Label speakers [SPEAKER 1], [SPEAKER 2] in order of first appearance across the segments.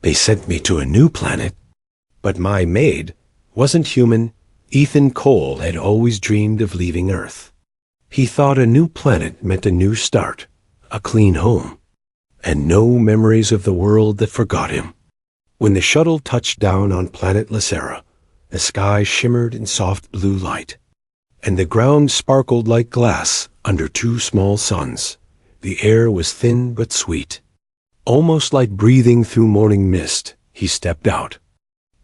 [SPEAKER 1] They sent me to a new planet. But my maid wasn't human. Ethan Cole had always dreamed of leaving Earth. He thought a new planet meant a new start, a clean home, and no memories of the world that forgot him. When the shuttle touched down on planet Lacera, the sky shimmered in soft blue light, and the ground sparkled like glass under two small suns. The air was thin but sweet. Almost like breathing through morning mist, he stepped out,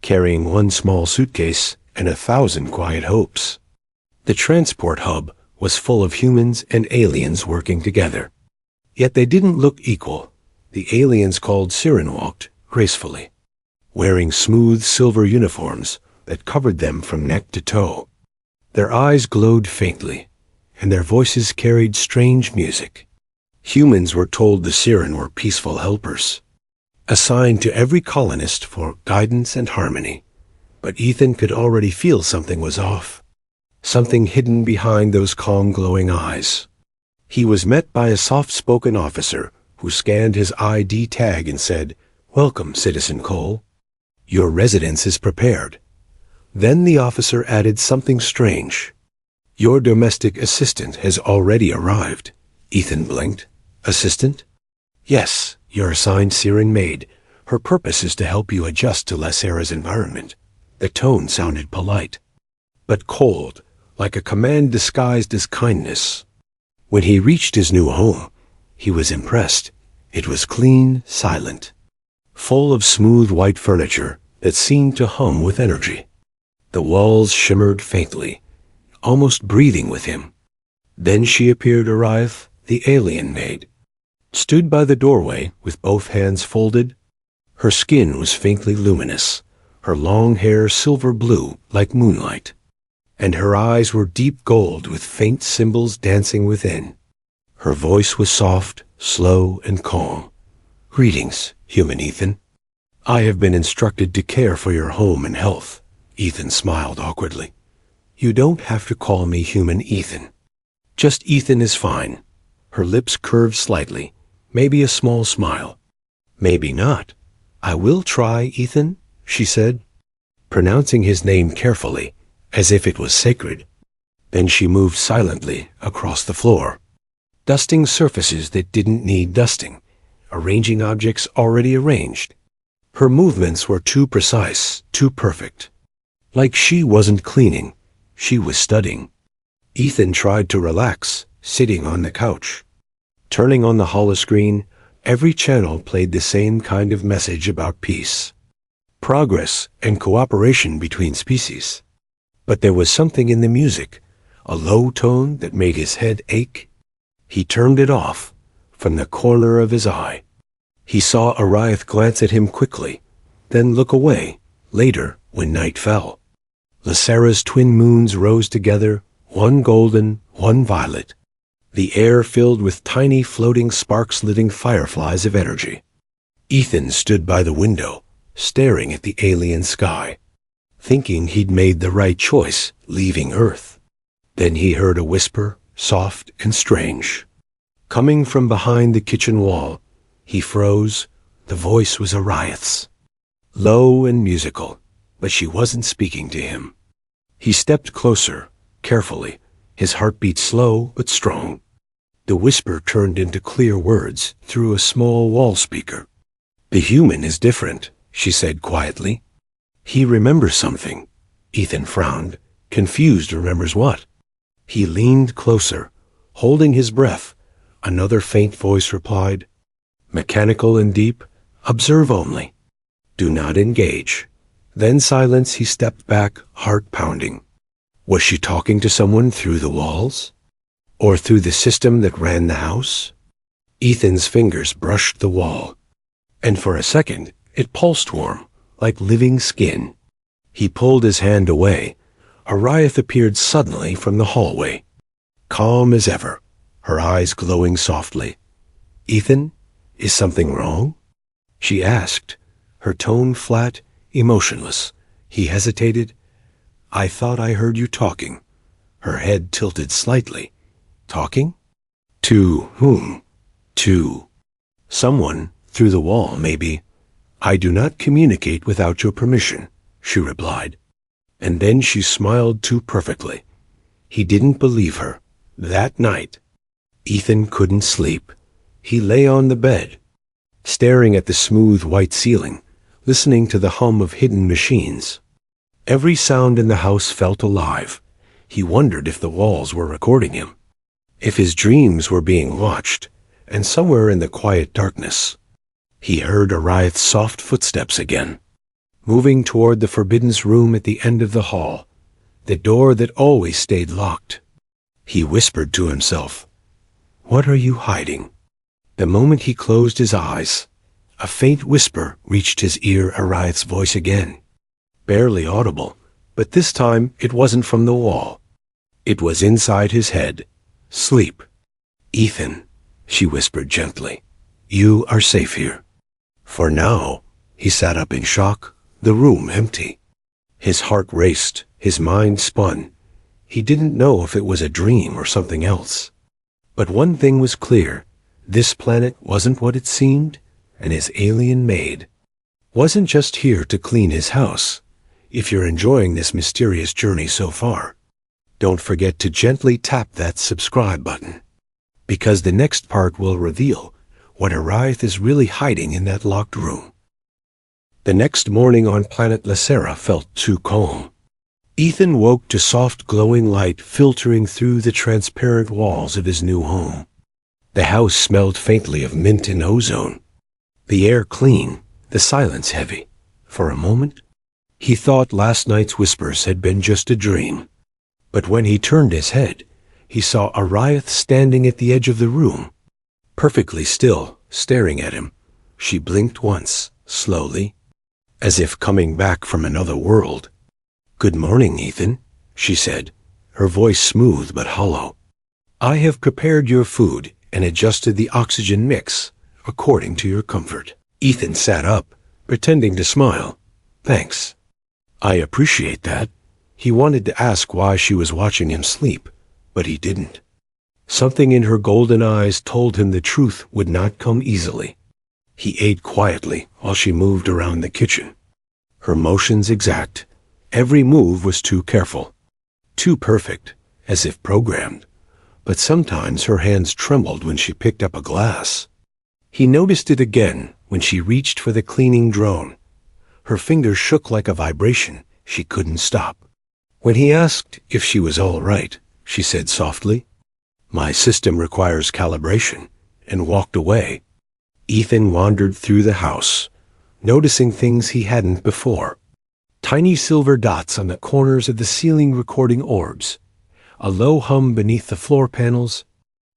[SPEAKER 1] carrying one small suitcase and 1,000 quiet hopes. The transport hub was full of humans and aliens working together. Yet they didn't look equal. The aliens called Siren walked gracefully, wearing smooth silver uniforms that covered them from neck to toe. Their eyes glowed faintly, and their voices carried strange music. Humans were told the Siren were peaceful helpers, assigned to every colonist for guidance and harmony. But Ethan could already feel something was off, something hidden behind those calm, glowing eyes. He was met by a soft-spoken officer who scanned his ID tag and said, "Welcome, Citizen Cole. Your residence is prepared." Then the officer added something strange. "Your domestic assistant has already arrived." Ethan blinked. "Assistant?" "Yes, your assigned Siren Maid. Her purpose is to help you adjust to Lacera's environment." The tone sounded polite, but cold, like a command disguised as kindness. When he reached his new home, he was impressed. It was clean, silent, full of smooth white furniture that seemed to hum with energy. The walls shimmered faintly, almost breathing with him. Then she appeared. Arrive, the alien maid, stood by the doorway with both hands folded. Her skin was faintly luminous, her long hair silver blue like moonlight, and her eyes were deep gold with faint symbols dancing within. Her voice was soft, slow, and calm. "Greetings, human Ethan. I have been instructed to care for your home and health." Ethan smiled awkwardly. "You don't have to call me human Ethan. Just Ethan is fine." Her lips curved slightly, maybe a small smile. "Maybe not. I will try, Ethan," she said, pronouncing his name carefully, as if it was sacred. Then she moved silently across the floor, dusting surfaces that didn't need dusting, arranging objects already arranged. Her movements were too precise, too perfect. Like she wasn't cleaning, she was studying. Ethan tried to relax, sitting on the couch. Turning on the holoscreen, every channel played the same kind of message about peace, progress, and cooperation between species. But there was something in the music, a low tone that made his head ache. He turned it off from the corner of his eye. He saw Ariath glance at him quickly, then look away. Later, when night fell, Lacera's twin moons rose together, one golden, one violet, the air filled with tiny floating spark-slitting fireflies of energy. Ethan stood by the window, staring at the alien sky, thinking he'd made the right choice, leaving Earth. Then he heard a whisper, soft and strange, coming from behind the kitchen wall. He froze. The voice was Ariath's, low and musical, but she wasn't speaking to him. He stepped closer, carefully, his heartbeat slow but strong. The whisper turned into clear words through a small wall speaker. "The human is different," she said quietly. "He remembers something." Ethan frowned, confused. Remembers what? He leaned closer, holding his breath. Another faint voice replied, mechanical and deep, "Observe only. Do not engage." Then silence. He stepped back, heart pounding. Was she talking to someone through the walls? Or through the system that ran the house? Ethan's fingers brushed the wall, and for a second it pulsed warm, like living skin. He pulled his hand away. Ariath appeared suddenly from the hallway, calm as ever, her eyes glowing softly. "Ethan, is something wrong?" she asked, her tone flat, emotionless. He hesitated. "I thought I heard you talking." Her head tilted slightly. "Talking? To whom?" "To someone through the wall, maybe." "I do not communicate without your permission," she replied. And then she smiled too perfectly. He didn't believe her. That night, Ethan couldn't sleep. He lay on the bed, staring at the smooth white ceiling, listening to the hum of hidden machines. Every sound in the house felt alive. He wondered if the walls were recording him, if his dreams were being watched, and somewhere in the quiet darkness, he heard Ariath's soft footsteps again, moving toward the forbidden room at the end of the hall, the door that always stayed locked. He whispered to himself, "What are you hiding?" The moment he closed his eyes, a faint whisper reached his ear, Ariath's voice again. Barely audible, but this time it wasn't from the wall. It was inside his head. "Sleep. Ethan," she whispered gently. "You are safe here." For now, he sat up in shock, the room empty. His heart raced, his mind spun. He didn't know if it was a dream or something else. But one thing was clear. This planet wasn't what it seemed, and his alien maid wasn't just here to clean his house. If you're enjoying this mysterious journey so far, don't forget to gently tap that subscribe button, because the next part will reveal what Ariath is really hiding in that locked room. The next morning on planet Lacera felt too calm. Ethan woke to soft glowing light filtering through the transparent walls of his new home. The house smelled faintly of mint and ozone, the air clean, the silence heavy. For a moment, he thought last night's whispers had been just a dream. But when he turned his head, he saw Ariath standing at the edge of the room, perfectly still, staring at him. She blinked once, slowly, as if coming back from another world. "Good morning, Ethan," she said, her voice smooth but hollow. "I have prepared your food and adjusted the oxygen mix according to your comfort." Ethan sat up, pretending to smile. "Thanks. I appreciate that." He wanted to ask why she was watching him sleep, but he didn't. Something in her golden eyes told him the truth would not come easily. He ate quietly while she moved around the kitchen, her motions exact. Every move was too careful, too perfect, as if programmed. But sometimes her hands trembled when she picked up a glass. He noticed it again when she reached for the cleaning drone. Her fingers shook like a vibration. She couldn't stop. When he asked if she was all right, she said softly, "My system requires calibration," and walked away. Ethan wandered through the house, noticing things he hadn't before. Tiny silver dots on the corners of the ceiling recording orbs, a low hum beneath the floor panels.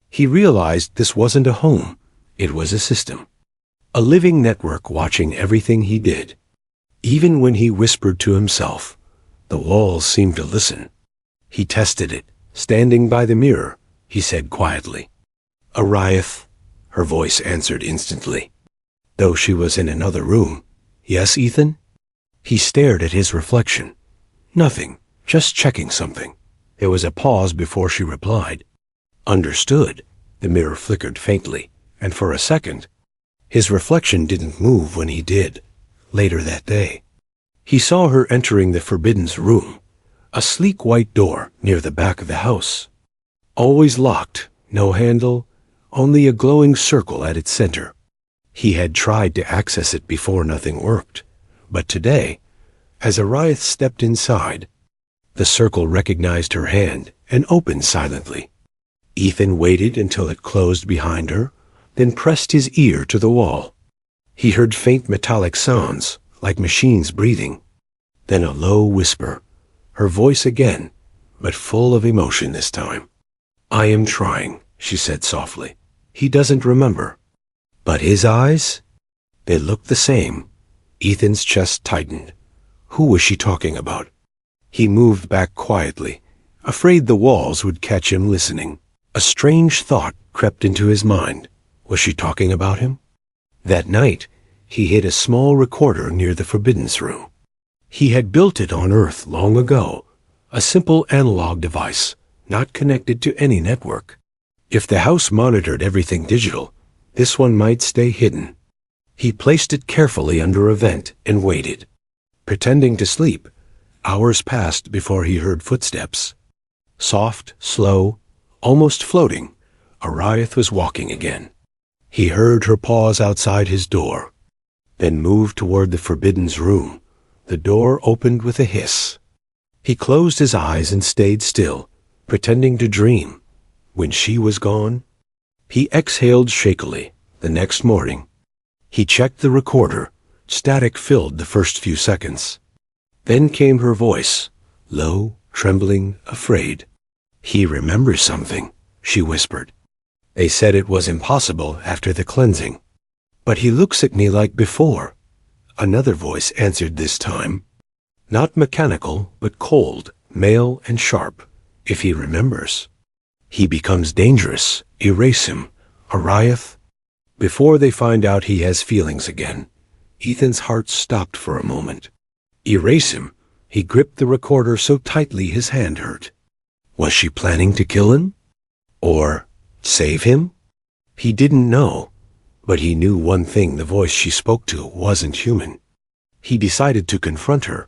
[SPEAKER 1] He realized this wasn't a home, it was a system. A living network watching everything he did. Even when he whispered to himself, the walls seemed to listen. He tested it. Standing by the mirror, he said quietly, "Ariath." Her voice answered instantly, though she was in another room. "Yes, Ethan?" He stared at his reflection. "Nothing, just checking something." There was a pause before she replied. "Understood." The mirror flickered faintly, and for a second, his reflection didn't move when he did. Later that day, he saw her entering the forbidden room, a sleek white door near the back of the house. Always locked, no handle, only a glowing circle at its center. He had tried to access it before, nothing worked. But today, as Ariath stepped inside, the circle recognized her hand and opened silently. Ethan waited until it closed behind her, then pressed his ear to the wall. He heard faint metallic sounds, like machines breathing. Then a low whisper, her voice again, but full of emotion this time. "I am trying," she said softly. "He doesn't remember." But his eyes? They looked the same. Ethan's chest tightened. Who was she talking about? He moved back quietly, afraid the walls would catch him listening. A strange thought crept into his mind. Was she talking about him? That night, he hid a small recorder near the forbidden room. He had built it on Earth long ago, a simple analog device, not connected to any network. If the house monitored everything digital, this one might stay hidden. He placed it carefully under a vent and waited. Pretending to sleep, hours passed before he heard footsteps. Soft, slow, almost floating, Ariath was walking again. He heard her pause outside his door, then moved toward the forbidden's room. The door opened with a hiss. He closed his eyes and stayed still, pretending to dream. When she was gone, he exhaled shakily. The next morning, he checked the recorder. Static filled the first few seconds. Then came her voice, low, trembling, afraid. "He remembers something," she whispered. "They said it was impossible after the cleansing. But he looks at me like before." Another voice answered this time. Not mechanical, but cold, male and sharp. "If he remembers, he becomes dangerous. Erase him. Ariath." Before they find out he has feelings again. Ethan's heart stopped for a moment. Erase him. He gripped the recorder so tightly his hand hurt. Was she planning to kill him? Or save him? He didn't know, but he knew one thing: the voice she spoke to wasn't human. He decided to confront her.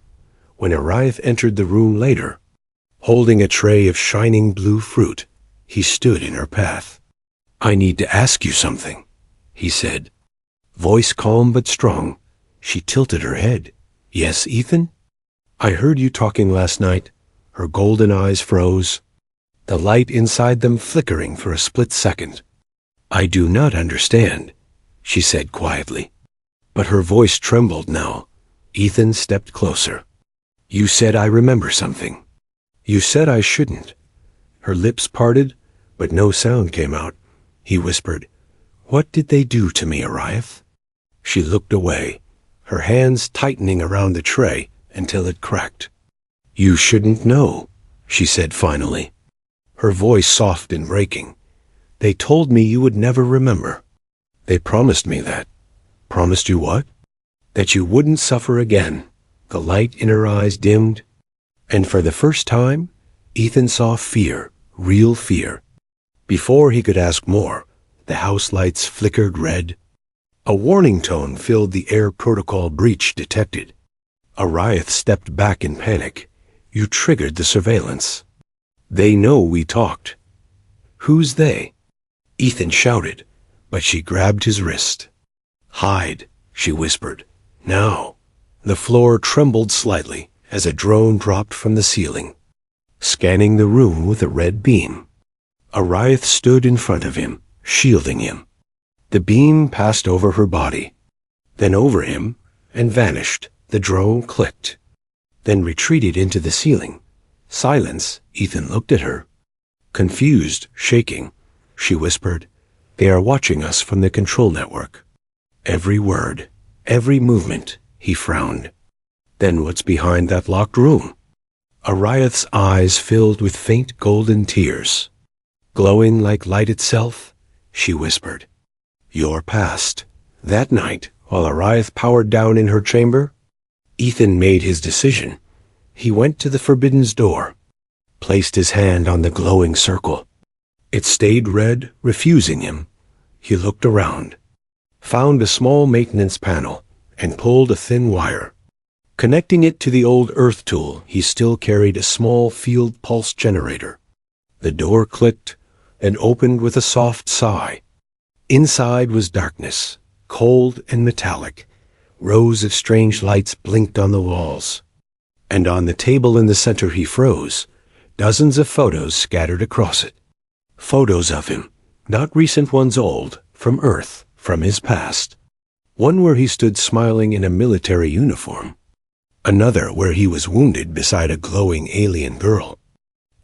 [SPEAKER 1] When Ariath entered the room later, holding a tray of shining blue fruit, he stood in her path. "I need to ask you something," he said. Voice calm but strong. She tilted her head. "Yes, Ethan? I heard you talking last night." Her golden eyes froze, the light inside them flickering for a split second. "I do not understand," she said quietly. But her voice trembled now. Ethan stepped closer. "You said I remember something. You said I shouldn't." Her lips parted, but no sound came out. He whispered, "What did they do to me, Ariath?" She looked away, her hands tightening around the tray until it cracked. "You shouldn't know," she said finally, her voice soft and breaking. "They told me you would never remember. They promised me that." "Promised you what?" "That you wouldn't suffer again." The light in her eyes dimmed, and for the first time, Ethan saw fear, real fear. Before he could ask more, the house lights flickered red. A warning tone filled the air. Protocol breach detected. Ariath stepped back in panic. "You triggered the surveillance." "They know we talked." "Who's they?" Ethan shouted, but she grabbed his wrist. "Hide," she whispered. "Now." The floor trembled slightly as a drone dropped from the ceiling, scanning the room with a red beam. Ariath stood in front of him, shielding him. The beam passed over her body, then over him, and vanished. The drone clicked, then retreated into the ceiling. Silence. Ethan looked at her. Confused, shaking, she whispered, "They are watching us from the control network." Every word, every movement. He frowned. "Then what's behind that locked room?" Ariath's eyes filled with faint golden tears. Glowing like light itself, she whispered, "Your past." That night, while Ariath powered down in her chamber, Ethan made his decision. He went to the Forbidden's door, placed his hand on the glowing circle. It stayed red, refusing him. He looked around, found a small maintenance panel, and pulled a thin wire. Connecting it to the old Earth tool, he still carried a small field pulse generator. The door clicked and opened with a soft sigh. Inside was darkness, cold and metallic. Rows of strange lights blinked on the walls. And on the table in the center he froze, dozens of photos scattered across it. Photos of him, not recent ones, old, from Earth, from his past. One where he stood smiling in a military uniform. Another where he was wounded beside a glowing alien girl.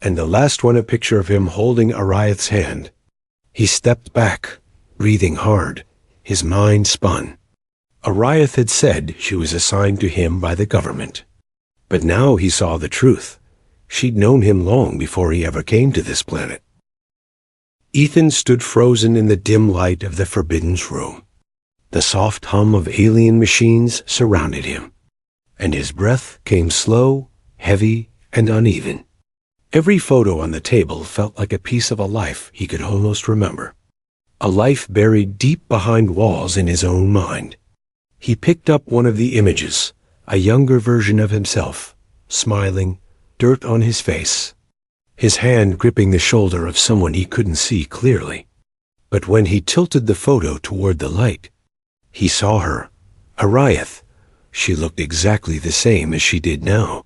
[SPEAKER 1] And the last one a picture of him holding Ariath's hand. He stepped back, breathing hard. His mind spun. Ariath had said she was assigned to him by the government. But now he saw the truth. She'd known him long before he ever came to this planet. Ethan stood frozen in the dim light of the Forbidden's room. The soft hum of alien machines surrounded him, and his breath came slow, heavy, and uneven. Every photo on the table felt like a piece of a life he could almost remember. A life buried deep behind walls in his own mind. He picked up one of the images, a younger version of himself, smiling, dirt on his face, his hand gripping the shoulder of someone he couldn't see clearly. But when he tilted the photo toward the light, he saw her, Ariath. She looked exactly the same as she did now.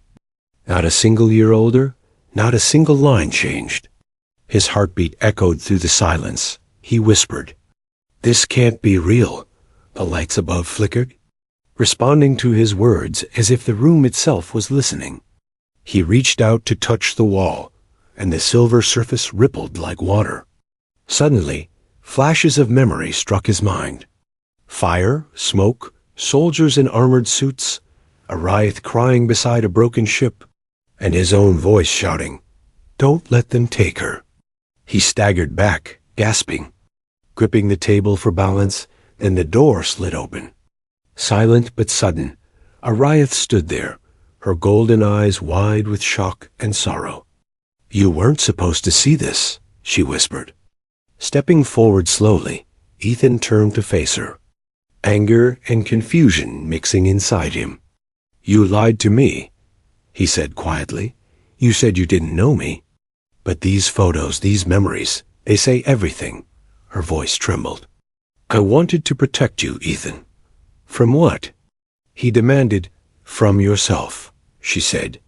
[SPEAKER 1] Not a single year older, not a single line changed. His heartbeat echoed through the silence. He whispered, "This can't be real." The lights above flickered, responding to his words as if the room itself was listening. He reached out to touch the wall, and the silver surface rippled like water. Suddenly, flashes of memory struck his mind. Fire, smoke, soldiers in armored suits, Ariath crying beside a broken ship, and his own voice shouting, "Don't let them take her." He staggered back, gasping, gripping the table for balance. Then the door slid open. Silent but sudden, Ariath stood there, her golden eyes wide with shock and sorrow. "You weren't supposed to see this," she whispered. Stepping forward slowly, Ethan turned to face her, anger and confusion mixing inside him. "You lied to me," he said quietly. "You said you didn't know me. But these photos, these memories, they say everything." Her voice trembled. "I wanted to protect you, Ethan." "From what?" he demanded. "From yourself," she said,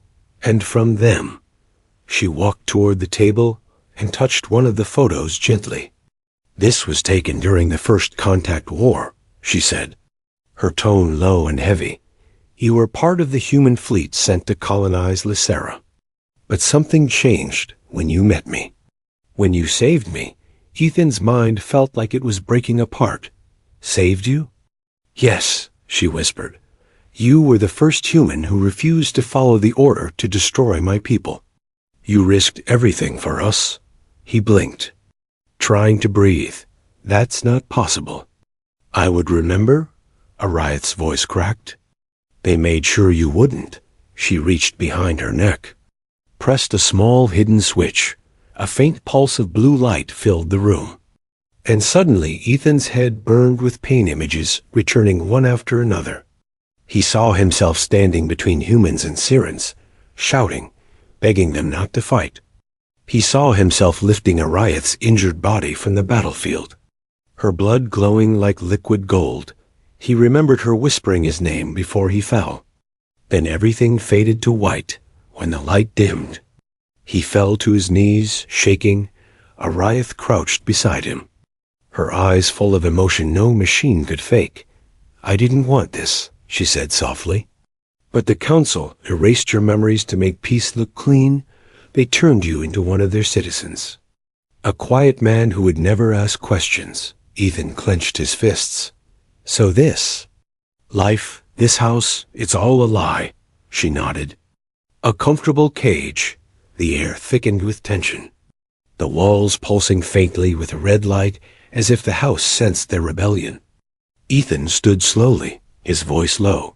[SPEAKER 1] "and from them." She walked toward the table and touched one of the photos gently. "This was taken during the First Contact War," she said, her tone low and heavy. "You were part of the human fleet sent to colonize Lysera. But something changed when you met me. When you saved me." Ethan's mind felt like it was breaking apart. "Saved you?" "Yes," she whispered. "You were the first human who refused to follow the order to destroy my people. You risked everything for us." He blinked, trying to breathe. "That's not possible." "I would remember?" Ariath's voice cracked. "They made sure you wouldn't." She reached behind her neck, pressed a small hidden switch. A faint pulse of blue light filled the room. And suddenly Ethan's head burned with pain images, returning one after another. He saw himself standing between humans and Sirens, shouting, begging them not to fight. He saw himself lifting Ariath's injured body from the battlefield, her blood glowing like liquid gold. He remembered her whispering his name before he fell. Then everything faded to white when the light dimmed. He fell to his knees, shaking. Ariath crouched beside him, her eyes full of emotion no machine could fake. "I didn't want this," she said softly. "But the Council erased your memories to make peace look clean. They turned you into one of their citizens. A quiet man who would never ask questions." Ethan clenched his fists. "So this life, this house, it's all a lie," she nodded. "A comfortable cage." The air thickened with tension, the walls pulsing faintly with a red light as if the house sensed their rebellion. Ethan stood slowly, his voice low.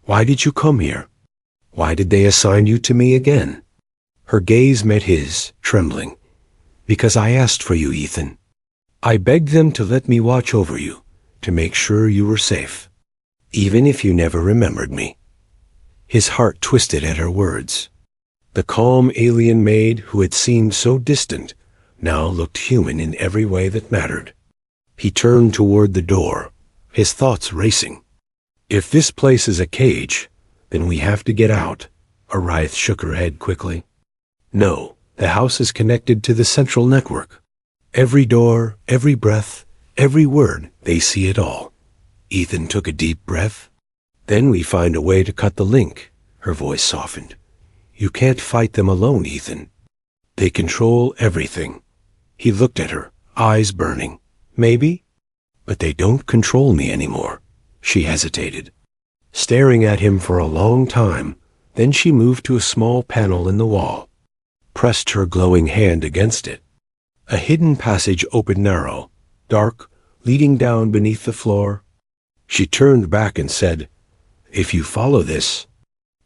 [SPEAKER 1] "Why did you come here? Why did they assign you to me again?" Her gaze met his, trembling. "Because I asked for you, Ethan. I begged them to let me watch over you, to make sure you were safe, even if you never remembered me." His heart twisted at her words. The calm alien maid who had seemed so distant now looked human in every way that mattered. He turned toward the door, his thoughts racing. "If this place is a cage, then we have to get out." Ariath shook her head quickly. "No, the house is connected to the central network. Every door, every breath, every word, they see it all." Ethan took a deep breath. "Then we find a way to cut the link." Her voice softened. "You can't fight them alone, Ethan. They control everything." He looked at her, eyes burning. "Maybe, but they don't control me anymore." She hesitated, staring at him for a long time. Then she moved to a small panel in the wall, pressed her glowing hand against it. A hidden passage opened narrow, dark, leading down beneath the floor. She turned back and said, "If you follow this,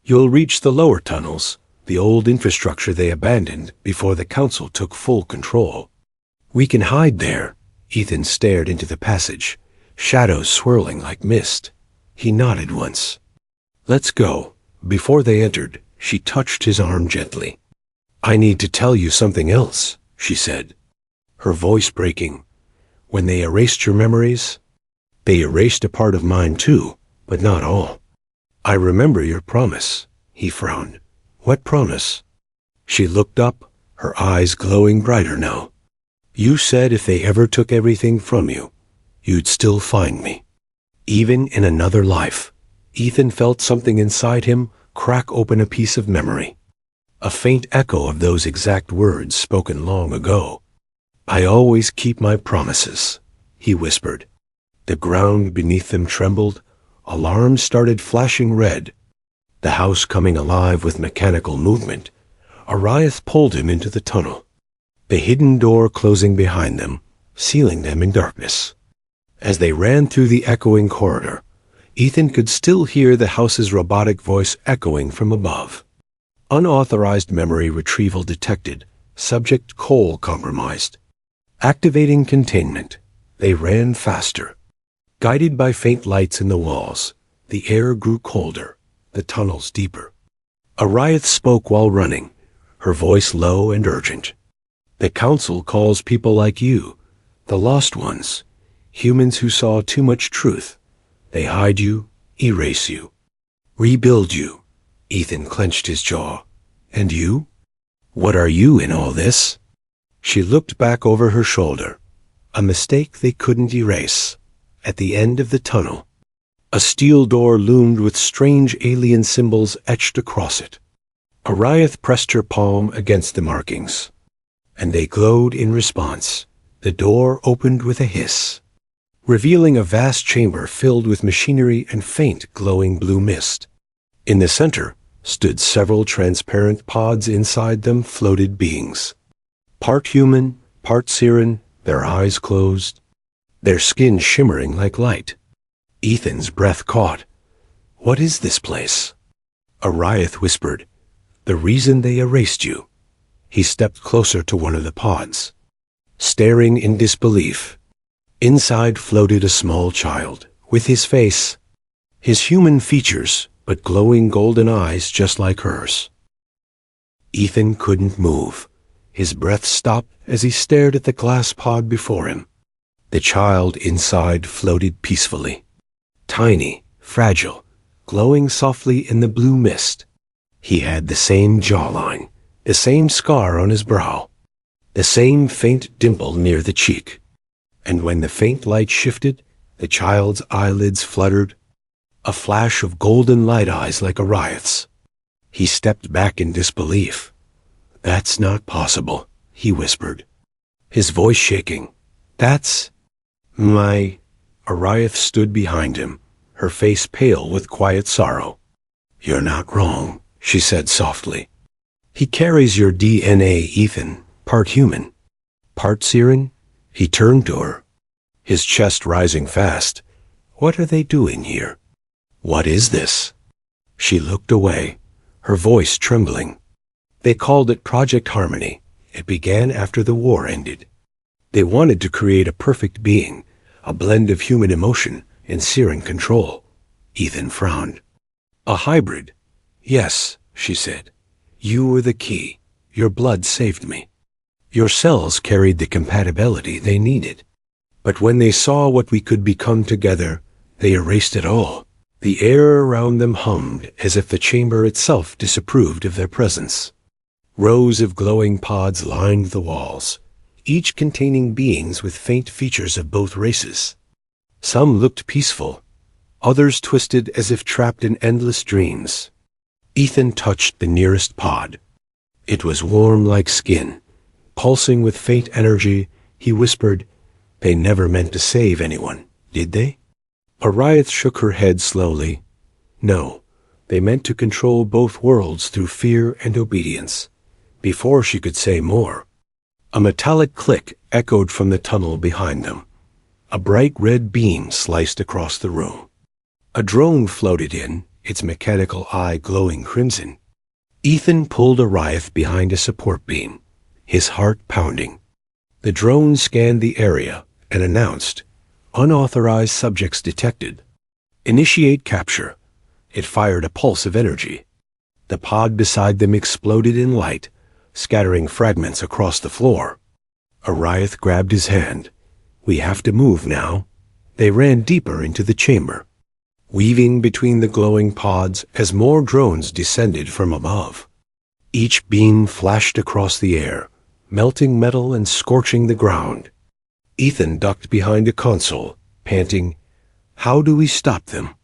[SPEAKER 1] you'll reach the lower tunnels, the old infrastructure they abandoned before the Council took full control. We can hide there." Ethan stared into the passage, shadows swirling like mist. He nodded once. Let's go. Before they entered, she touched his arm gently. I need to tell you something else, she said, her voice breaking. When they erased your memories, they erased a part of mine too, but not all. I remember your promise, he frowned. What promise? She looked up, her eyes glowing brighter now. You said if they ever took everything from you, you'd still find me. Even in another life, Ethan felt something inside him crack open a piece of memory. A faint echo of those exact words spoken long ago. I always keep my promises, he whispered. The ground beneath them trembled. Alarms started flashing red. The house coming alive with mechanical movement. Ariath pulled him into the tunnel, the hidden door closing behind them, sealing them in darkness. As they ran through the echoing corridor, Ethan could still hear the house's robotic voice echoing from above. Unauthorized memory retrieval detected. Subject Cole compromised. Activating containment. They ran faster. Guided by faint lights in the walls, the air grew colder, the tunnels deeper. Ariath spoke while running, her voice low and urgent. The Council calls people like you, the lost ones, humans who saw too much truth. They hide you, erase you, rebuild you. Ethan clenched his jaw. And you? What are you in all this? She looked back over her shoulder. A mistake they couldn't erase. At the end of the tunnel, a steel door loomed with strange alien symbols etched across it. Ariath pressed her palm against the markings, and they glowed in response. The door opened with a hiss, revealing a vast chamber filled with machinery and faint glowing blue mist. In the center stood several transparent pods. Inside them floated beings. Part human, part Siren, their eyes closed, their skin shimmering like light. Ethan's breath caught. What is this place? Ariath whispered. The reason they erased you. He stepped closer to one of the pods, staring in disbelief. Inside floated a small child, with his face, his human features, but glowing golden eyes just like hers. Ethan couldn't move. His breath stopped as he stared at the glass pod before him. The child inside floated peacefully. Tiny, fragile, glowing softly in the blue mist. He had the same jawline, the same scar on his brow, the same faint dimple near the cheek. And when the faint light shifted, the child's eyelids fluttered, a flash of golden light eyes like Ariath's. He stepped back in disbelief. That's not possible, he whispered, his voice shaking. That's my... Ariath stood behind him, her face pale with quiet sorrow. You're not wrong, she said softly. He carries your DNA, Ethan, part human, part Siren. He turned to her, his chest rising fast. What are they doing here? What is this? She looked away, her voice trembling. They called it Project Harmony. It began after the war ended. They wanted to create a perfect being, a blend of human emotion and Siren control. Ethan frowned. A hybrid. Yes, she said. You were the key. Your blood saved me. Your cells carried the compatibility they needed. But when they saw what we could become together, they erased it all. The air around them hummed as if the chamber itself disapproved of their presence. Rows of glowing pods lined the walls, each containing beings with faint features of both races. Some looked peaceful, others twisted as if trapped in endless dreams. Ethan touched the nearest pod. It was warm like skin, pulsing with faint energy. He whispered, They never meant to save anyone, did they? Ariath shook her head slowly. No, they meant to control both worlds through fear and obedience. Before she could say more, a metallic click echoed from the tunnel behind them. A bright red beam sliced across the room. A drone floated in, its mechanical eye glowing crimson. Ethan pulled Ariath behind a support beam, his heart pounding. The drone scanned the area and announced, Unauthorized subjects detected. Initiate capture. It fired a pulse of energy. The pod beside them exploded in light, scattering fragments across the floor. Ariath grabbed his hand. We have to move now. They ran deeper into the chamber, weaving between the glowing pods as more drones descended from above. Each beam flashed across the air, melting metal and scorching the ground. Ethan ducked behind a console, panting, "How do we stop them?"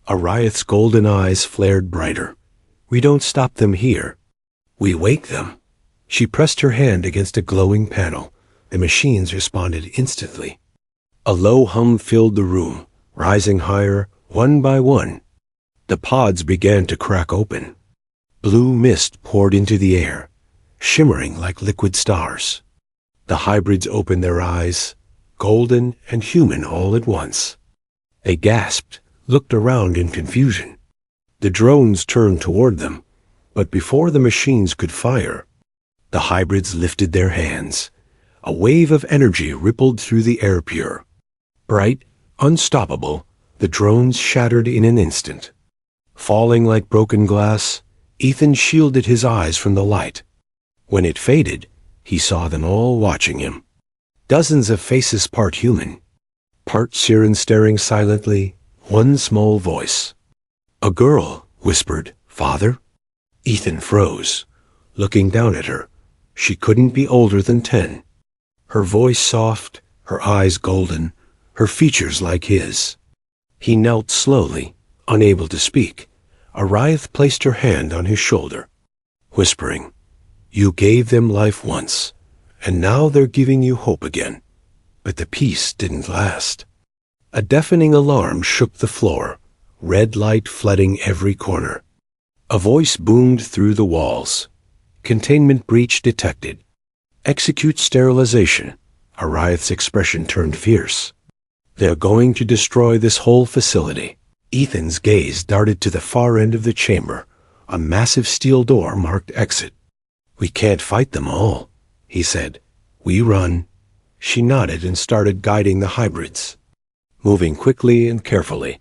[SPEAKER 1] Ariath's golden eyes flared brighter. "We don't stop them here. We wake them." She pressed her hand against a glowing panel. The machines responded instantly. A low hum filled the room, rising higher, one by one. The pods began to crack open. Blue mist poured into the air, shimmering like liquid stars. The hybrids opened their eyes, golden and human all at once. They gasped, looked around in confusion. The drones turned toward them, but before the machines could fire, the hybrids lifted their hands. A wave of energy rippled through the air pure. Bright, unstoppable, the drones shattered in an instant. Falling like broken glass, Ethan shielded his eyes from the light. When it faded, he saw them all watching him. Dozens of faces, part human, part Siren, staring silently, one small voice. A girl whispered, "Father?" Ethan froze, looking down at her. She couldn't be older than 10. Her voice soft, her eyes golden, her features like his. He knelt slowly, unable to speak. Ariath placed her hand on his shoulder, whispering, "You gave them life once, and now they're giving you hope again." But the peace didn't last. A deafening alarm shook the floor, red light flooding every corner. A voice boomed through the walls. "Containment breach detected. Execute sterilization." Ariath's expression turned fierce. "They're going to destroy this whole facility." Ethan's gaze darted to the far end of the chamber, a massive steel door marked exit. "We can't fight them all," he said. "We run." She nodded and started guiding the hybrids. Moving quickly and carefully,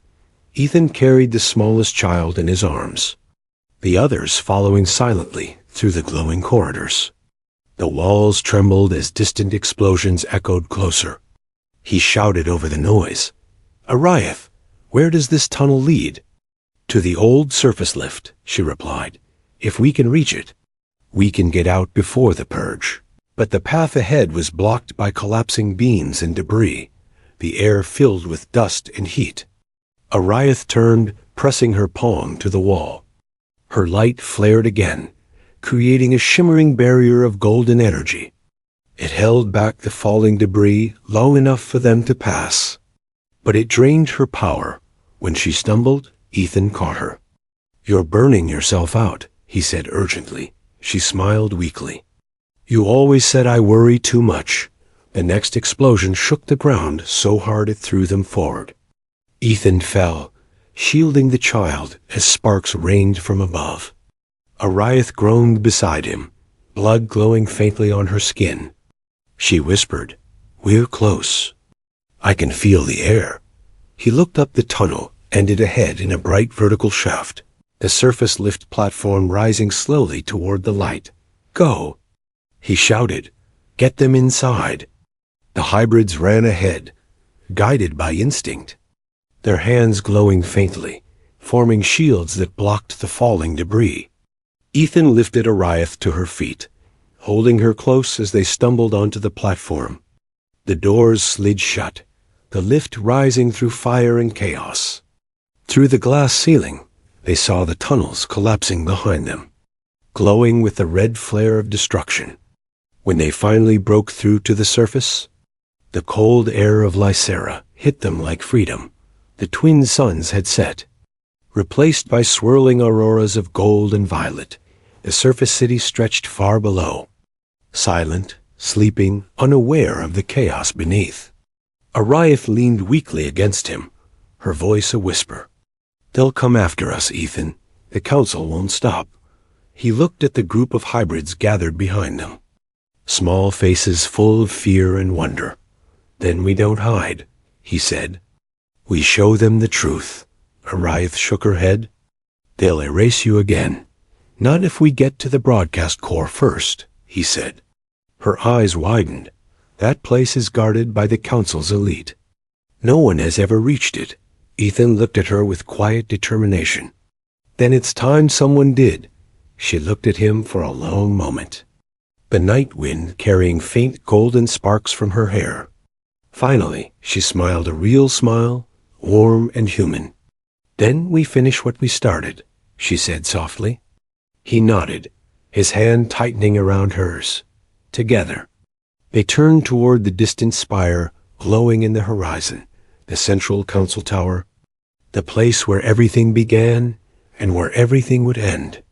[SPEAKER 1] Ethan carried the smallest child in his arms, the others following silently through the glowing corridors. The walls trembled as distant explosions echoed closer. He shouted over the noise, "Ariath, where does this tunnel lead?" "To the old surface lift," she replied. "If we can reach it, we can get out before the purge." But the path ahead was blocked by collapsing beams and debris, the air filled with dust and heat. Ariath turned, pressing her palm to the wall. Her light flared again, creating a shimmering barrier of golden energy. It held back the falling debris low enough for them to pass. But it drained her power. When she stumbled, Ethan caught her. "You're burning yourself out," he said urgently. She smiled weakly. "You always said I worry too much." The next explosion shook the ground so hard it threw them forward. Ethan fell, shielding the child as sparks rained from above. Ariath groaned beside him, blood glowing faintly on her skin. She whispered, "We're close. I can feel the air." He looked up the tunnel, ended ahead in a bright vertical shaft, the surface lift platform rising slowly toward the light. "Go!" he shouted. "Get them inside." The hybrids ran ahead, guided by instinct, their hands glowing faintly, forming shields that blocked the falling debris. Ethan lifted Ariath to her feet, holding her close as they stumbled onto the platform. The doors slid shut, the lift rising through fire and chaos. Through the glass ceiling, they saw the tunnels collapsing behind them, glowing with the red flare of destruction. When they finally broke through to the surface, the cold air of Lysera hit them like freedom. The twin suns had set, replaced by swirling auroras of gold and violet. The surface city stretched far below, silent, sleeping, unaware of the chaos beneath. Ariath leaned weakly against him, her voice a whisper. "They'll come after us, Ethan. The council won't stop." He looked at the group of hybrids gathered behind them, small faces full of fear and wonder. "Then we don't hide," he said. "We show them the truth." Ariath shook her head. They'll erase you again. Not if we get to the broadcast core first, he said. Her eyes widened. That place is guarded by the Council's elite. No one has ever reached it. Ethan looked at her with quiet determination. Then it's time someone did. She looked at him for a long moment. The night wind carrying faint golden sparks from her hair. Finally, she smiled a real smile, warm and human. Then we finish what we started, she said softly. He nodded, his hand tightening around hers. Together. They turned toward the distant spire, glowing in the horizon, the central council tower, the place where everything began and where everything would end.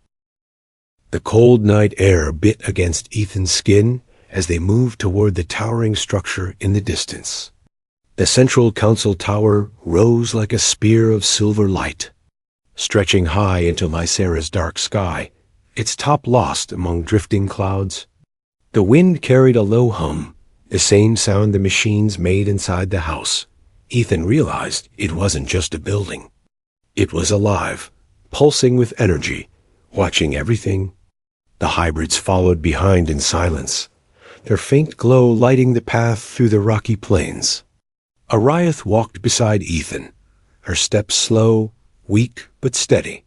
[SPEAKER 1] The cold night air bit against Ethan's skin as they moved toward the towering structure in the distance. The central council tower rose like a spear of silver light, stretching high into Lysera's dark sky, its top lost among drifting clouds. The wind carried a low hum, the same sound the machines made inside the house. Ethan realized it wasn't just a building. It was alive, pulsing with energy, watching everything. The hybrids followed behind in silence, their faint glow lighting the path through the rocky plains. Ariath walked beside Ethan, her steps slow, weak but steady.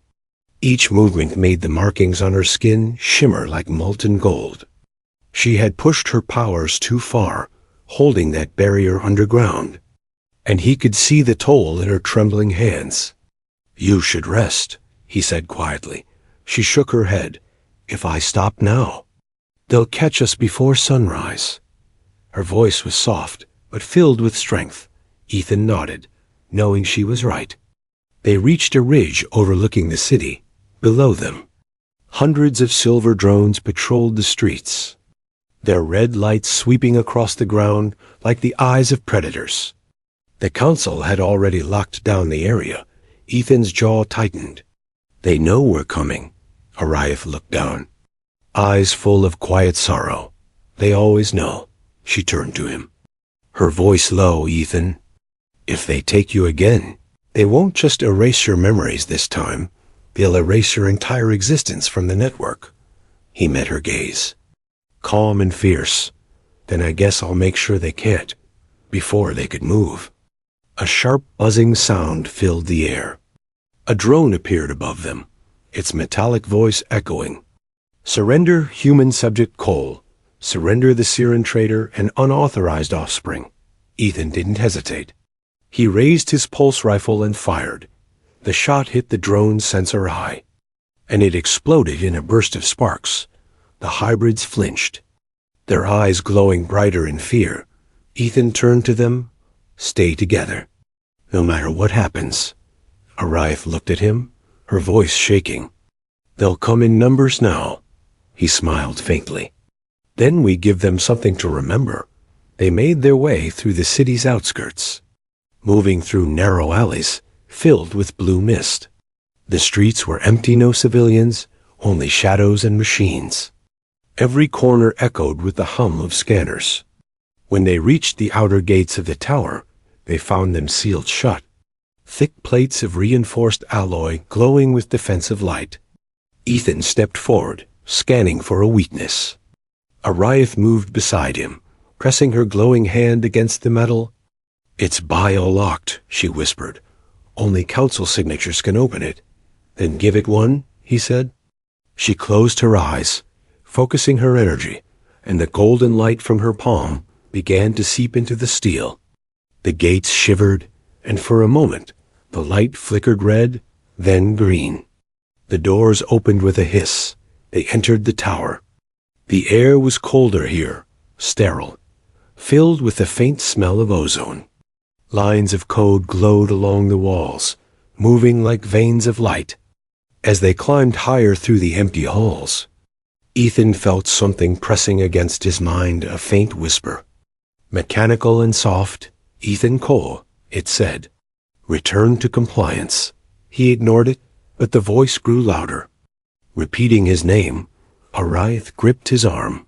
[SPEAKER 1] Each movement made the markings on her skin shimmer like molten gold. She had pushed her powers too far, holding that barrier underground, and he could see the toll in her trembling hands. You should rest, he said quietly. She shook her head. If I stop now, they'll catch us before sunrise. Her voice was soft, but filled with strength. Ethan nodded, knowing she was right. They reached a ridge overlooking the city. Below them, hundreds of silver drones patrolled the streets, their red lights sweeping across the ground like the eyes of predators. The council had already locked down the area. Ethan's jaw tightened. They know we're coming. Ariath looked down, eyes full of quiet sorrow. They always know. She turned to him, her voice low. Ethan, if they take you again, they won't just erase your memories this time. They'll erase your entire existence from the network. He met her gaze, calm and fierce. Then I guess I'll make sure they can't, before they could move. A sharp buzzing sound filled the air. A drone appeared above them, its metallic voice echoing. Surrender human subject Cole. Surrender the Siren trader and unauthorized offspring. Ethan didn't hesitate. He raised his pulse rifle and fired. The shot hit the drone's sensor eye, and it exploded in a burst of sparks. The hybrids flinched, their eyes glowing brighter in fear. Ethan turned to them. Stay together, no matter what happens. Ariath looked at him, her voice shaking. They'll come in numbers now. He smiled faintly. Then we give them something to remember. They made their way through the city's outskirts, moving through narrow alleys filled with blue mist. The streets were empty, no civilians, only shadows and machines. Every corner echoed with the hum of scanners. When they reached the outer gates of the tower, they found them sealed shut, thick plates of reinforced alloy glowing with defensive light. Ethan stepped forward, scanning for a weakness. Ariath moved beside him, pressing her glowing hand against the metal. It's bio-locked, she whispered. Only council signatures can open it. Then give it one, he said. She closed her eyes, focusing her energy, and the golden light from her palm began to seep into the steel. The gates shivered, and for a moment the light flickered red, then green. The doors opened with a hiss. They entered the tower. The air was colder here, sterile, filled with the faint smell of ozone. Lines of code glowed along the walls, moving like veins of light. As they climbed higher through the empty halls, Ethan felt something pressing against his mind, a faint whisper. Mechanical and soft, Ethan Cole, it said. Return to compliance. He ignored it, but the voice grew louder. Repeating his name, Ariath gripped his arm.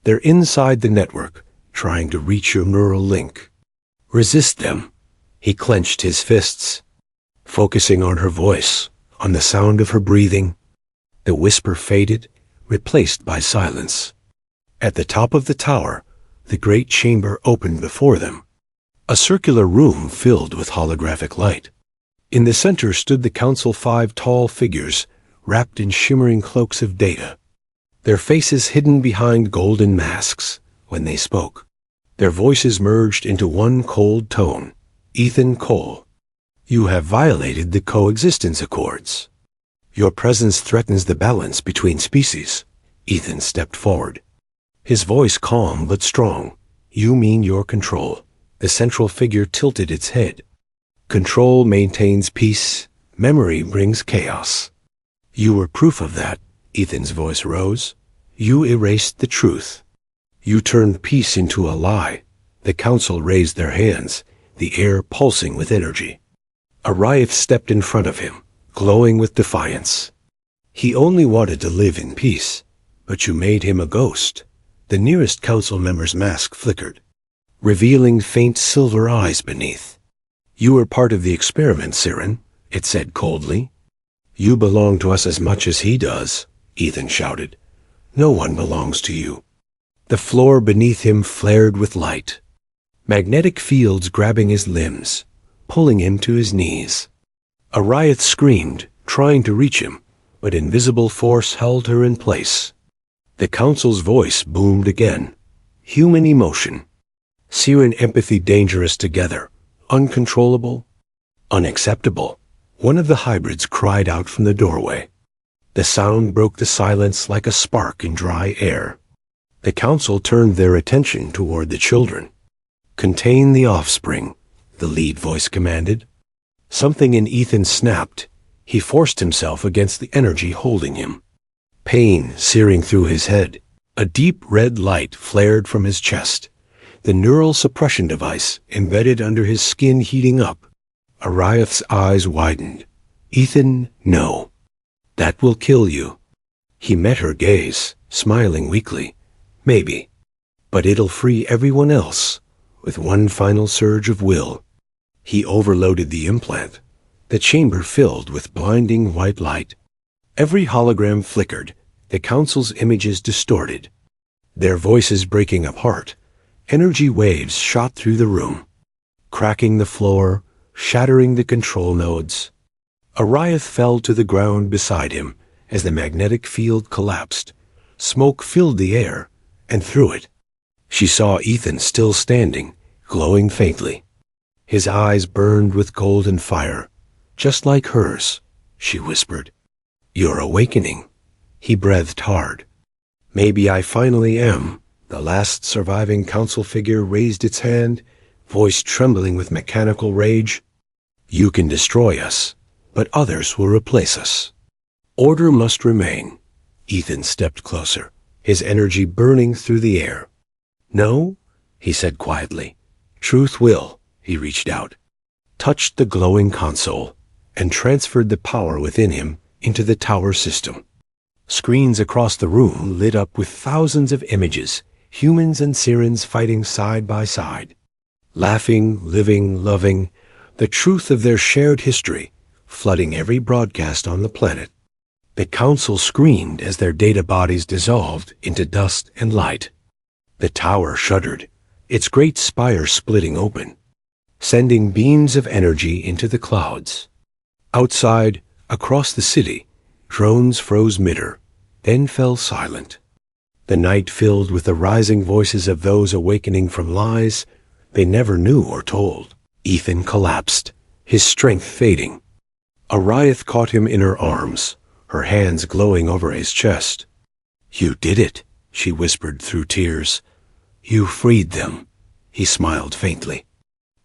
[SPEAKER 1] They're inside the network, trying to reach your neural link. Resist them. He clenched his fists. focusing on her voice, on the sound of her breathing. The whisper faded, replaced by silence. At the top of the tower, the great chamber opened before them, a circular room filled with holographic light. In the center stood the council, 5 tall figures, wrapped in shimmering cloaks of data, their faces hidden behind golden masks. When they spoke, their voices merged into one cold tone. Ethan Cole, you have violated the coexistence accords. Your presence threatens the balance between species. Ethan stepped forward, his voice calm but strong. You mean your control? The central figure tilted its head. Control maintains peace, memory brings chaos. You were proof of that. Ethan's voice rose. You erased the truth. You turned peace into a lie. The council raised their hands, the air pulsing with energy. Ariath stepped in front of him, glowing with defiance. He only wanted to live in peace, but you made him a ghost. The nearest council member's mask flickered, revealing faint silver eyes beneath. You were part of the experiment, Siren, it said coldly. You belong to us as much as he does, Ethan shouted. No one belongs to you. The floor beneath him flared with light, magnetic fields grabbing his limbs, pulling him to his knees. Ariath screamed, trying to reach him, but invisible force held her in place. The council's voice boomed again. Human emotion. Siren empathy dangerous together. Uncontrollable. Unacceptable. One of the hybrids cried out from the doorway. The sound broke the silence like a spark in dry air. The council turned their attention toward the children. Contain the offspring, the lead voice commanded. Something in Ethan snapped. He forced himself against the energy holding him. Pain searing through his head. A deep red light flared from his chest, the neural suppression device embedded under his skin heating up. Ariath's eyes widened. Ethan, no. That will kill you. He met her gaze, smiling weakly. Maybe. But it'll free everyone else, with one final surge of will. He overloaded the implant. The chamber filled with blinding white light. Every hologram flickered, the council's images distorted. Their voices breaking apart, energy waves shot through the room, cracking the floor, shattering the control nodes. Ariath fell to the ground beside him as the magnetic field collapsed. Smoke filled the air, and through it, she saw Ethan still standing, glowing faintly. His eyes burned with golden fire, just like hers, she whispered. You're awakening. He breathed hard. Maybe I finally am. The last surviving council figure raised its hand, voice trembling with mechanical rage. You can destroy us, but others will replace us. Order must remain. Ethan stepped closer, his energy burning through the air. No, he said quietly. Truth will. He reached out, touched the glowing console, and transferred the power within him into the tower system. Screens across the room lit up with thousands of images, humans and Sirens fighting side by side. Laughing, living, loving, the truth of their shared history, flooding every broadcast on the planet. The council screamed as their data bodies dissolved into dust and light. The tower shuddered, its great spire splitting open, sending beams of energy into the clouds. Outside, across the city, drones froze mid-air, then fell silent. The night filled with the rising voices of those awakening from lies they never knew or told. Ethan collapsed, his strength fading. Ariath caught him in her arms, her hands glowing over his chest. You did it, she whispered through tears. You freed them. He smiled faintly.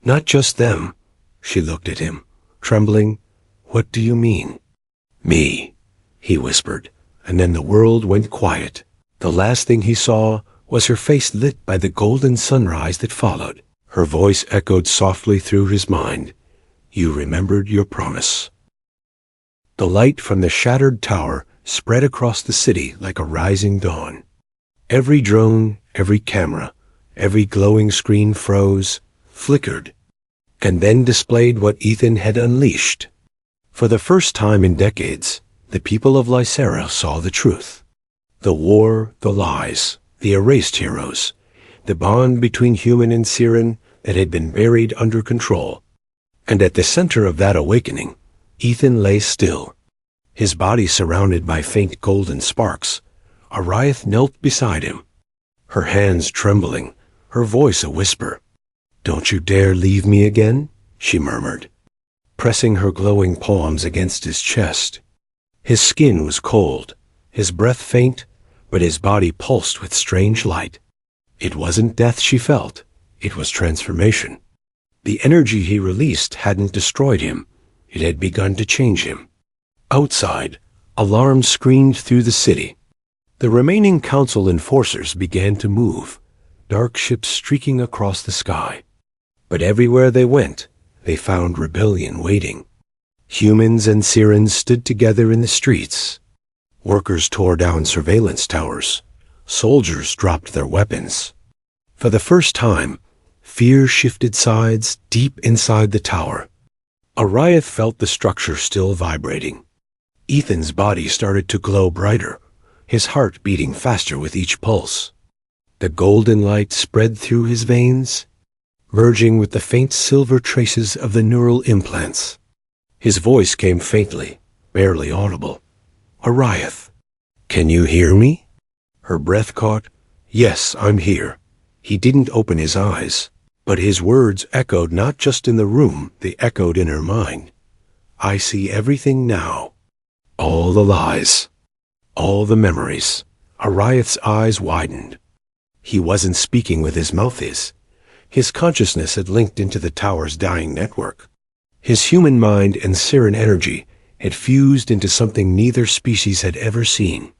[SPEAKER 1] Not just them. She looked at him, trembling. What do you mean? Me, he whispered, and then the world went quiet. The last thing he saw was her face lit by the golden sunrise that followed. Her voice echoed softly through his mind. You remembered your promise. The light from the shattered tower spread across the city like a rising dawn. Every drone, every camera, every glowing screen froze, flickered, and then displayed what Ethan had unleashed. For the first time in decades, the people of Lysera saw the truth. The war, the lies, the erased heroes, the bond between human and Siren that had been buried under control. And at the center of that awakening, Ethan lay still, his body surrounded by faint golden sparks. Ariath knelt beside him, her hands trembling, her voice a whisper. "Don't you dare leave me again," she murmured, pressing her glowing palms against his chest. His skin was cold, his breath faint, but his body pulsed with strange light. It wasn't death she felt, it was transformation. The energy he released hadn't destroyed him, it had begun to change him. Outside, alarms screamed through the city. The remaining council enforcers began to move, dark ships streaking across the sky. But everywhere they went, they found rebellion waiting. Humans and Sirens stood together in the streets. Workers tore down surveillance towers. Soldiers dropped their weapons. For the first time, fear shifted sides deep inside the tower. Ariath felt the structure still vibrating. Ethan's body started to glow brighter, his heart beating faster with each pulse. The golden light spread through his veins, merging with the faint silver traces of the neural implants. His voice came faintly, barely audible. "Ariath, can you hear me?" Her breath caught. "Yes, I'm here." He didn't open his eyes, but his words echoed not just in the room, they echoed in her mind. "I see everything now. All the lies. All the memories." Ariath's eyes widened. He wasn't speaking with his mouth. His consciousness had linked into the tower's dying network. His human mind and Siren energy had fused into something neither species had ever seen.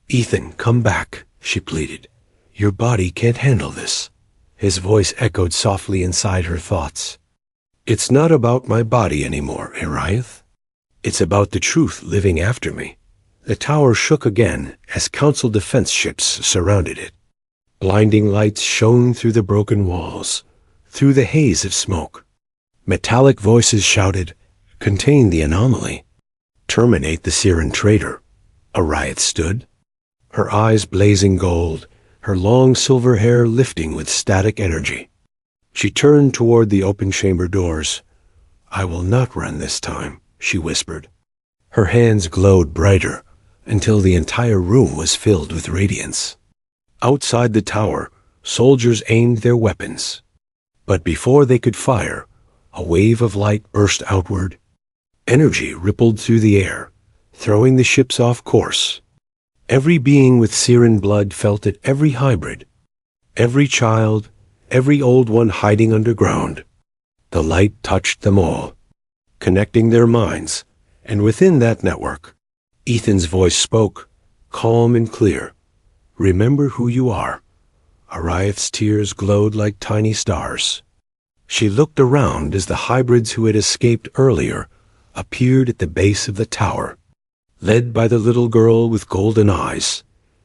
[SPEAKER 1] "Ethan, come back," she pleaded. "Your body can't handle this." His voice echoed softly inside her thoughts. "It's not about my body anymore, Ariath. It's about the truth living after me." The tower shook again as council defense ships surrounded it. Blinding lights shone through the broken walls, through the haze of smoke. Metallic voices shouted, "Contain the anomaly. Terminate the Siren traitor." Ariath stood, her eyes blazing gold, her long silver hair lifting with static energy. She turned toward the open chamber doors. "I will not run this time," she whispered. Her hands glowed brighter until the entire room was filled with radiance. Outside the tower, soldiers aimed their weapons. But before they could fire, a wave of light burst outward. Energy rippled through the air, throwing the ships off course. Every being with Siren blood felt it, every hybrid, every child, every old one hiding underground. The light touched them all, connecting their minds, and within that network, Ethan's voice spoke, calm and clear. "Remember who you are." Ariath's tears glowed like tiny stars. She looked around as the hybrids who had escaped earlier appeared at the base of the tower. Led by the little girl with golden eyes,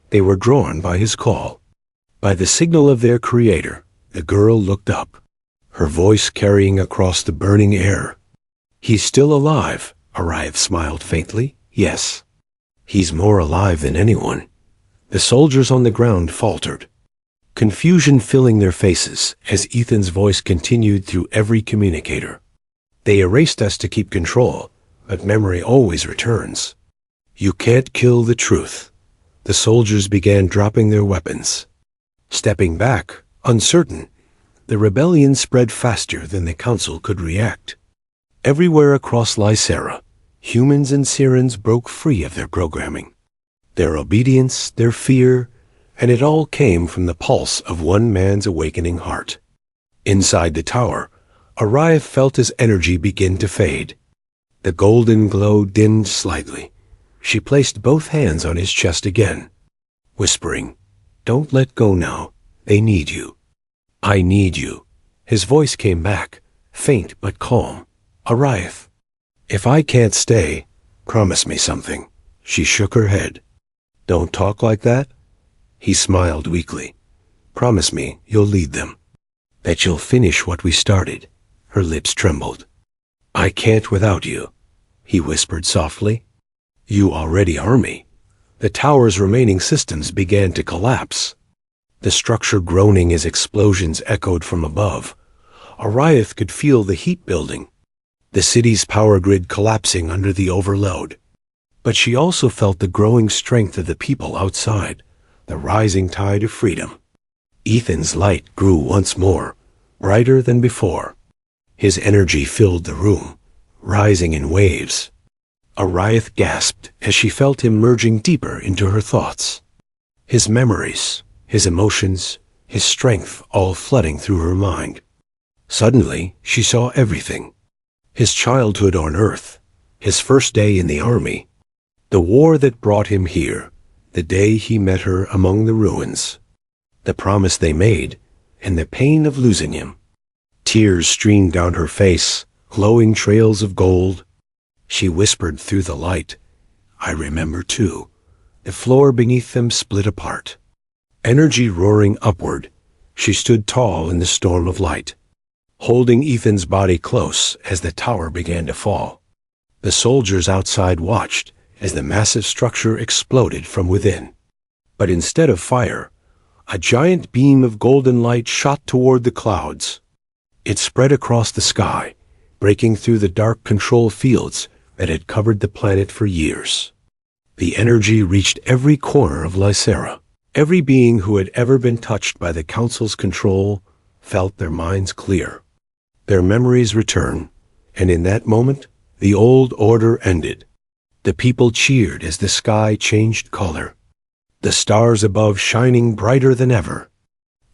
[SPEAKER 1] they were drawn by his call. By the signal of their creator, the girl looked up, her voice carrying across the burning air. "He's still alive," Ariath smiled faintly. "Yes. He's more alive than anyone." The soldiers on the ground faltered, confusion filling their faces as Ethan's voice continued through every communicator. "They erased us to keep control, but memory always returns. You can't kill the truth." The soldiers began dropping their weapons. Stepping back, uncertain, the rebellion spread faster than the council could react. Everywhere across Lysera, humans and Sirens broke free of their programming. Their obedience, their fear, and it all came from the pulse of one man's awakening heart. Inside the tower, Ariath felt his energy begin to fade. The golden glow dimmed slightly. She placed both hands on his chest again, whispering, "Don't let go now. They need you." "I need you." His voice came back, faint but calm. "Ariath, if I can't stay, promise me something." She shook her head. "Don't talk like that." He smiled weakly. "Promise me you'll lead them. That you'll finish what we started." Her lips trembled. "I can't without you." he whispered softly. You already are me. The tower's remaining systems began to collapse. The structure groaning as explosions echoed from above. Ariath could feel the heat building, the city's power grid collapsing under the overload. But she also felt the growing strength of the people outside, the rising tide of freedom. Ethan's light grew once more, brighter than before. His energy filled the room, rising in waves. Ariath gasped as she felt him merging deeper into her thoughts. His memories, his emotions, his strength all flooding through her mind. Suddenly, she saw everything. His childhood on Earth, his first day in the army, the war that brought him here, the day he met her among the ruins, the promise they made, and the pain of losing him. Tears streamed down her face, glowing trails of gold. She whispered through the light, I remember too. The floor beneath them split apart. Energy roaring upward, she stood tall in the storm of light, holding Ethan's body close as the tower began to fall. The soldiers outside watched as the massive structure exploded from within. But instead of fire, a giant beam of golden light shot toward the clouds. It spread across the sky, breaking through the dark control fields that had covered the planet for years. The energy reached every corner of Lysera. Every being who had ever been touched by the Council's control felt their minds clear. Their memories returned, and in that moment, the old order ended. The people cheered as the sky changed color, the stars above shining brighter than ever.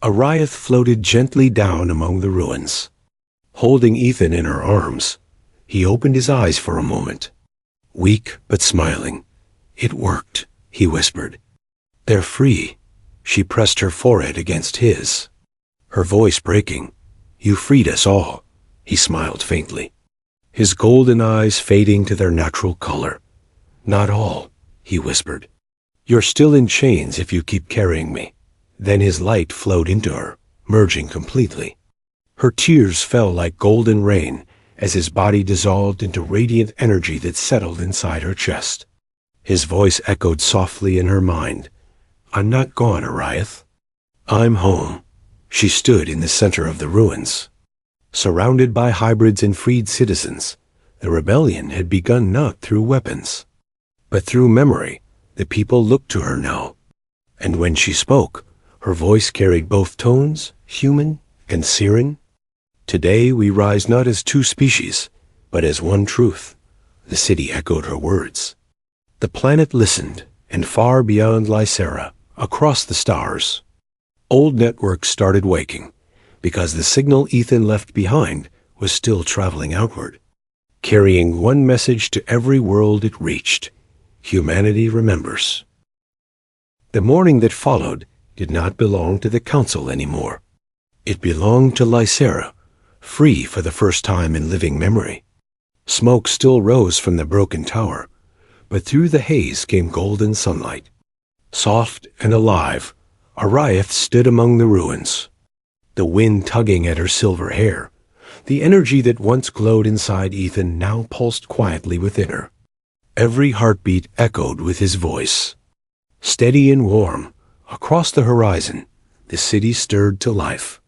[SPEAKER 1] Ariath floated gently down among the ruins. Holding Ethan in her arms, he opened his eyes for a moment. Weak but smiling. It worked, he whispered. They're free. She pressed her forehead against his, her voice breaking. You freed us all, he smiled faintly, his golden eyes fading to their natural color. Not all, he whispered. You're still in chains if you keep carrying me. Then his light flowed into her, merging completely. Her tears fell like golden rain as his body dissolved into radiant energy that settled inside her chest. His voice echoed softly in her mind. I'm not gone, Ariath. I'm home. She stood in the center of the ruins. Surrounded by hybrids and freed citizens, the rebellion had begun not through weapons, but through memory. The people looked to her now. And when she spoke, her voice carried both tones, human and Siren. Today we rise not as two species, but as one truth. The city echoed her words. The planet listened, and far beyond Lysera, across the stars, old networks started waking, because the signal Ethan left behind was still traveling outward, carrying one message to every world it reached. Humanity remembers. The morning that followed did not belong to the Council anymore. It belonged to Lysera, free for the first time in living memory. Smoke still rose from the broken tower, but through the haze came golden sunlight. Soft and alive, Ariath stood among the ruins, the wind tugging at her silver hair. The energy that once glowed inside Ethan now pulsed quietly within her. Every heartbeat echoed with his voice. Steady and warm, across the horizon, the city stirred to life.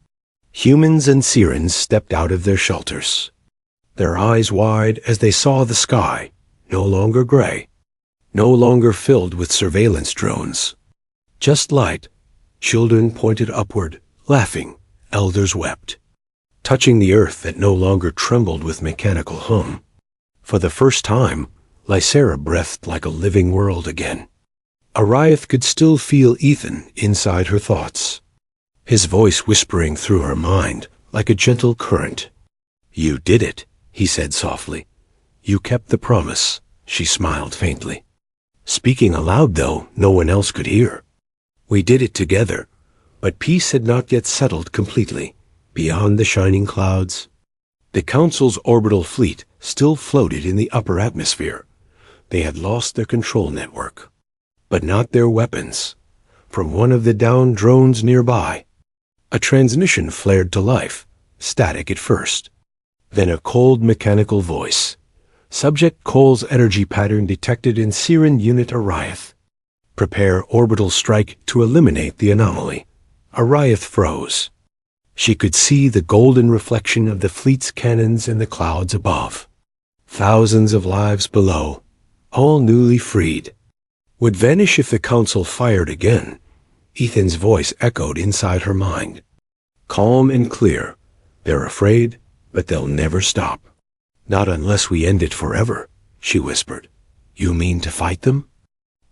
[SPEAKER 1] Humans and Sirens stepped out of their shelters, their eyes wide as they saw the sky, no longer gray, no longer filled with surveillance drones. Just light. Children pointed upward, laughing. Elders wept, touching the earth that no longer trembled with mechanical hum. For the first time, Lysera breathed like a living world again. Ariath could still feel Ethan inside her thoughts, his voice whispering through her mind like a gentle current. You did it, he said softly. You kept the promise, she smiled faintly. Speaking aloud, though, no one else could hear. We did it together, but peace had not yet settled completely. Beyond the shining clouds, the Council's orbital fleet still floated in the upper atmosphere. They had lost their control network, but not their weapons. From one of the downed drones nearby, a transmission flared to life, static at first. Then a cold mechanical voice. Subject Cole's energy pattern detected in Siren Unit Ariath. Prepare orbital strike to eliminate the anomaly. Ariath froze. She could see the golden reflection of the fleet's cannons in the clouds above. Thousands of lives below, all newly freed, would vanish if the Council fired again. Ethan's voice echoed inside her mind. Calm and clear. They're afraid, but they'll never stop. Not unless we end it forever, she whispered. You mean to fight them?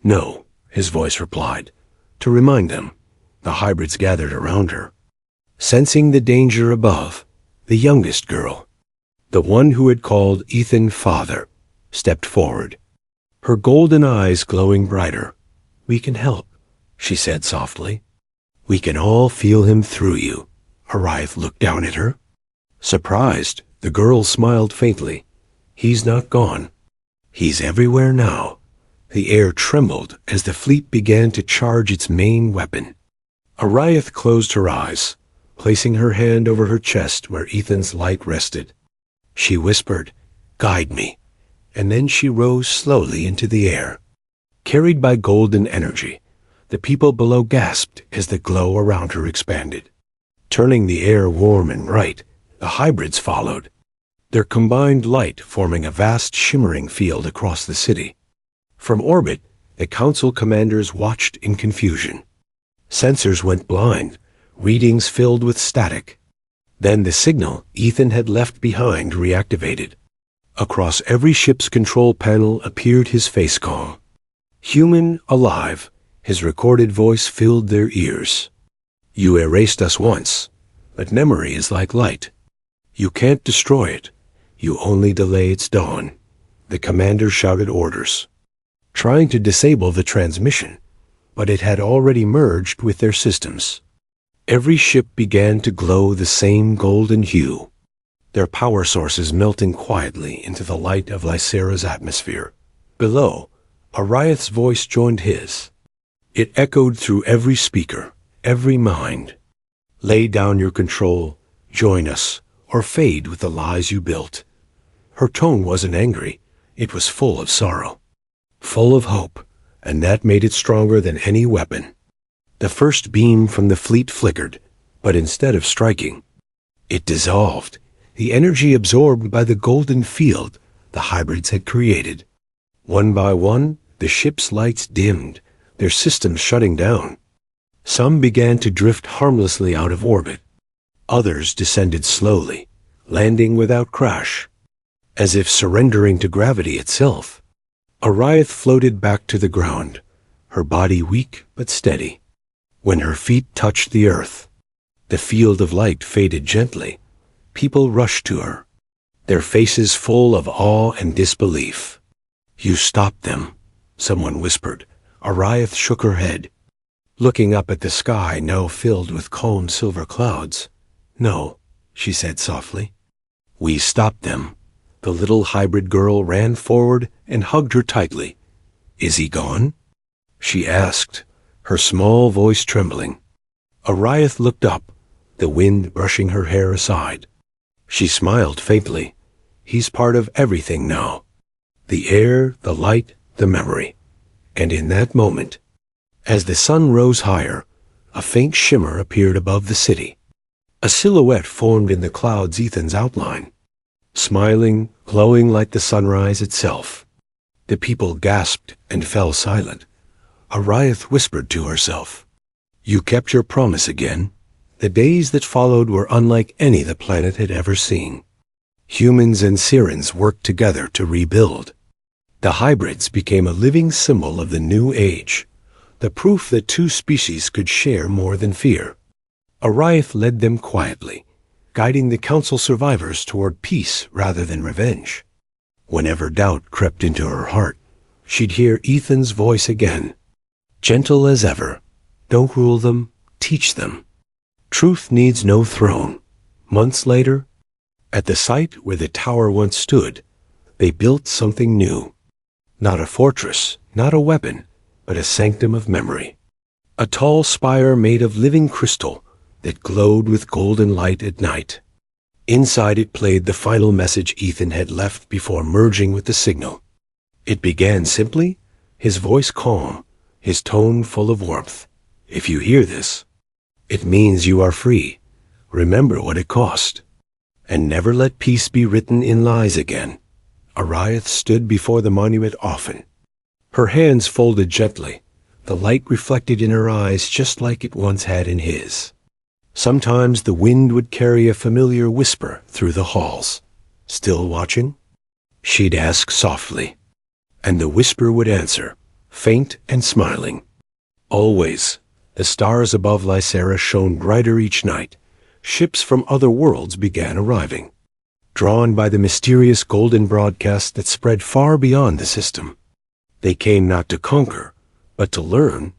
[SPEAKER 1] No, his voice replied. To remind them. The hybrids gathered around her. Sensing the danger above, the youngest girl, the one who had called Ethan father, stepped forward. Her golden eyes glowing brighter. We can help, she said softly. We can all feel him through you. Ariath looked down at her. Surprised, the girl smiled faintly. He's not gone. He's everywhere now. The air trembled as the fleet began to charge its main weapon. Ariath closed her eyes, placing her hand over her chest where Ethan's light rested. She whispered, Guide me, and then she rose slowly into the air. Carried by golden energy, the people below gasped as the glow around her expanded. Turning the air warm and bright, the hybrids followed, their combined light forming a vast shimmering field across the city. From orbit, the Council commanders watched in confusion. Sensors went blind, readings filled with static. Then the signal Ethan had left behind reactivated. Across every ship's control panel appeared his face call. Human, alive, his recorded voice filled their ears. You erased us once, but memory is like light. You can't destroy it. You only delay its dawn. The commander shouted orders, trying to disable the transmission, but it had already merged with their systems. Every ship began to glow the same golden hue, their power sources melting quietly into the light of Lysera's atmosphere. Below, Ariath's voice joined his. It echoed through every speaker, every mind. Lay down your control, join us, or fade with the lies you built. Her tone wasn't angry, it was full of sorrow, full of hope, and that made it stronger than any weapon. The first beam from the fleet flickered, but instead of striking, it dissolved, the energy absorbed by the golden field the hybrids had created. One by one, the ship's lights dimmed, their systems shutting down. Some began to drift harmlessly out of orbit. Others descended slowly, landing without crash, as if surrendering to gravity itself. Ariath floated back to the ground, her body weak but steady. When her feet touched the earth, the field of light faded gently. People rushed to her, their faces full of awe and disbelief. You stopped them, someone whispered. Ariath shook her head, looking up at the sky now filled with calm silver clouds. No, she said softly. We stopped them. The little hybrid girl ran forward and hugged her tightly. Is he gone? She asked, her small voice trembling. Ariath looked up, the wind brushing her hair aside. She smiled faintly. He's part of everything now. The air, the light, the memory. And in that moment, as the sun rose higher, a faint shimmer appeared above the city. A silhouette formed in the clouds Ethan's outline, smiling, glowing like the sunrise itself. The people gasped and fell silent. Ariath whispered to herself, You kept your promise again. The days that followed were unlike any the planet had ever seen. Humans and Sirens worked together to rebuild. The hybrids became a living symbol of the new age, the proof that two species could share more than fear. Ariath led them quietly, guiding the Council survivors toward peace rather than revenge. Whenever doubt crept into her heart, she'd hear Ethan's voice again. Gentle as ever, don't rule them, teach them. Truth needs no throne. Months later, at the site where the tower once stood, they built something new. Not a fortress, not a weapon, but a sanctum of memory. A tall spire made of living crystal that glowed with golden light at night. Inside it played the final message Ethan had left before merging with the signal. It began simply, his voice calm, his tone full of warmth. If you hear this, it means you are free. Remember what it cost. And never let peace be written in lies again. Ariath stood before the monument often. Her hands folded gently, the light reflected in her eyes just like it once had in his. Sometimes the wind would carry a familiar whisper through the halls. Still watching? She'd ask softly, and the whisper would answer, faint and smiling. Always, the stars above Lysera shone brighter each night. Ships from other worlds began arriving, drawn by the mysterious golden broadcast that spread far beyond the system. They came not to conquer, but to learn,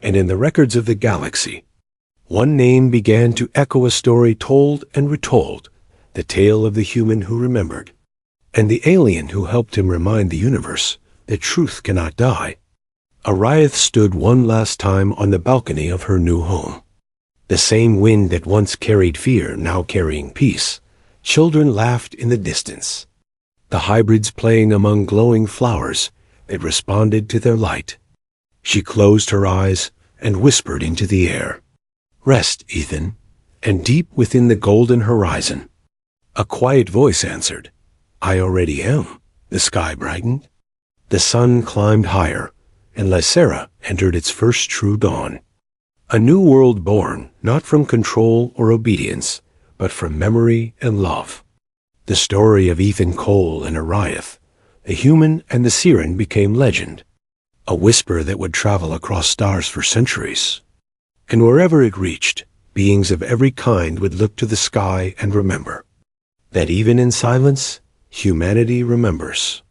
[SPEAKER 1] and in the records of the galaxy, one name began to echo a story told and retold, the tale of the human who remembered, and the alien who helped him remind the universe that truth cannot die. Ariath stood one last time on the balcony of her new home. The same wind that once carried fear, now carrying peace. Children laughed in the distance, the hybrids playing among glowing flowers that responded to their light. She closed her eyes and whispered into the air, "Rest, Ethan," and deep within the golden horizon, a quiet voice answered, "I already am." The sky brightened, the sun climbed higher, and Lysera entered its first true dawn. A new world born, not from control or obedience, but from memory and love. The story of Ethan Cole and Ariath, the human and the Siren, became legend, a whisper that would travel across stars for centuries. And wherever it reached, beings of every kind would look to the sky and remember that even in silence, humanity remembers.